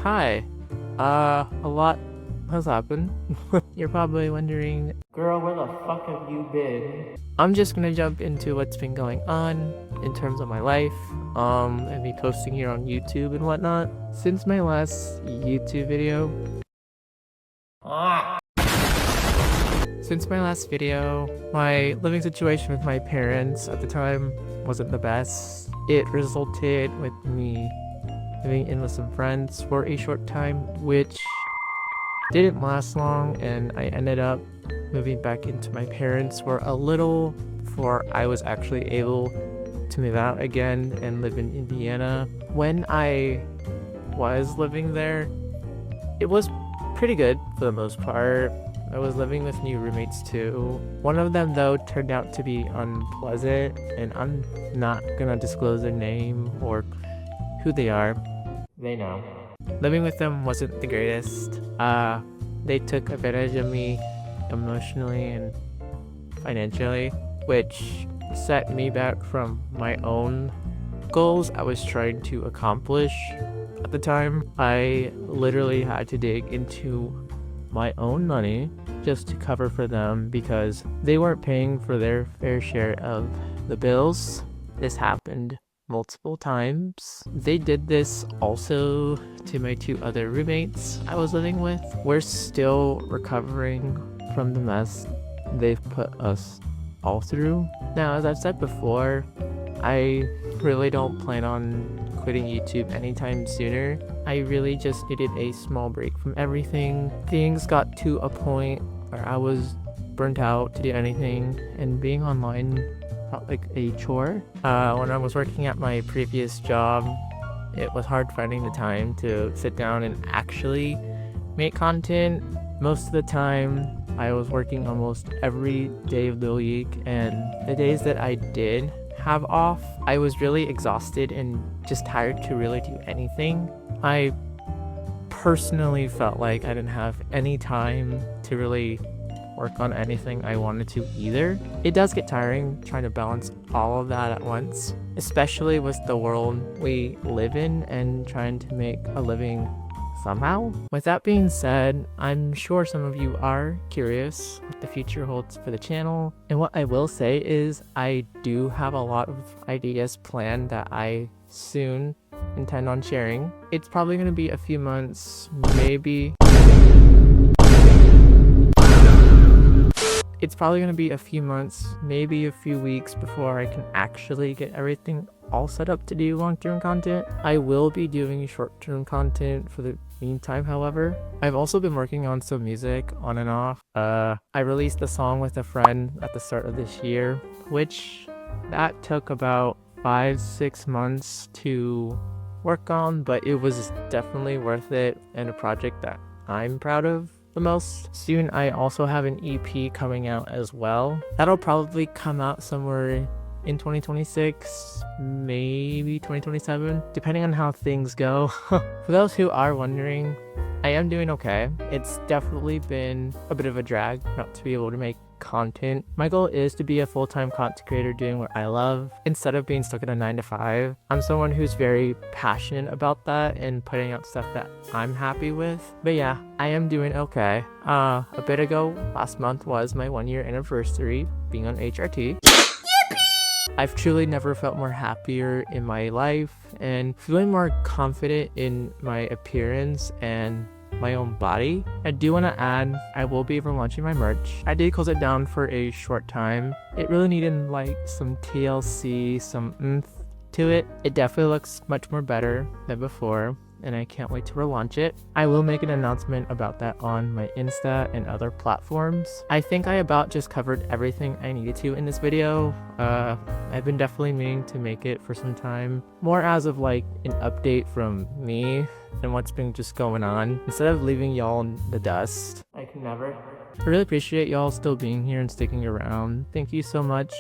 Hi. A lot has happened. You're probably wondering, girl, where the fuck have you been? I'm just gonna jump into what's been going on in terms of my life, and me posting here on YouTube and whatnot. Since my last YouTube video, my living situation with my parents at the time wasn't the best. It resulted with me living in with some friends for a short time, which didn't last long, and I ended up moving back into my parents for a little before I was actually able to move out again and live in Indiana. When I was living there, it was pretty good for the most part. I was living with new roommates too. One of them though turned out to be unpleasant, and I'm not gonna disclose their name or who they are. They know. Living with them wasn't the greatest. They took advantage of me emotionally and financially, which set me back from my own goals I was trying to accomplish at the time. I literally had to dig into my own money just to cover for them because they weren't paying for their fair share of the bills. This happened multiple times. They did this also to my two other roommates I was living with. We're still recovering from the mess they've put us all through. Now, as I've said before, I really don't plan on quitting YouTube anytime sooner. I really just needed a small break from everything. Things got to a point where I was burnt out to do anything, and being online felt like a chore. When I was working at my previous job, it was hard finding the time to sit down and actually make content. Most of the time, I was working almost every day of the week, and the days that I did have off, I was really exhausted and just tired to really do anything. I personally felt like I didn't have any time to really work on anything I wanted to either. It does get tiring trying to balance all of that at once, especially with the world we live in and trying to make a living somehow. With that being said, I'm sure some of you are curious what the future holds for the channel, and what I will say is I do have a lot of ideas planned that I soon intend on sharing. It's probably going to be a few months, maybe a few weeks before I can actually get everything all set up to do long-term content. I will be doing short-term content for the meantime, however. I've also been working on some music on and off. I released a song with a friend at the start of this year, which that took about 5-6 months to work on, but it was definitely worth it and a project that I'm proud of the most. Soon I also have an EP coming out as well. That'll probably come out somewhere in 2026, maybe 2027, depending on how things go. For those who are wondering, I am doing okay. It's definitely been a bit of a drag not to be able to make content. My goal is to be a full-time content creator doing what I love instead of being stuck in a 9-to-5. I'm someone who's very passionate about that and putting out stuff that I'm happy with. But yeah, I am doing okay. A bit ago, last month was my 1-year anniversary being on HRT. I've truly never felt more happier in my life and feeling more confident in my appearance and my own body. I do want to add, I will be relaunching my merch. I did close it down for a short time. It really needed like some TLC, some oomph to it. It definitely looks much more better than before, and I can't wait to relaunch it. I will make an announcement about that on my Insta and other platforms. I think I about just covered everything I needed to in this video. I've been definitely meaning to make it for some time, more as of like an update from me and what's been just going on, instead of leaving y'all in the dust. I can never. I really appreciate y'all still being here and sticking around. Thank you so much.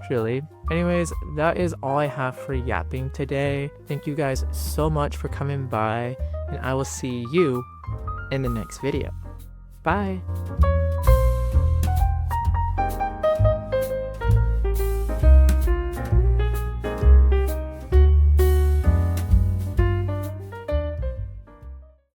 Truly. Anyways, that is all I have for yapping today. Thank you guys so much for coming by, and I will see you in the next video. Bye.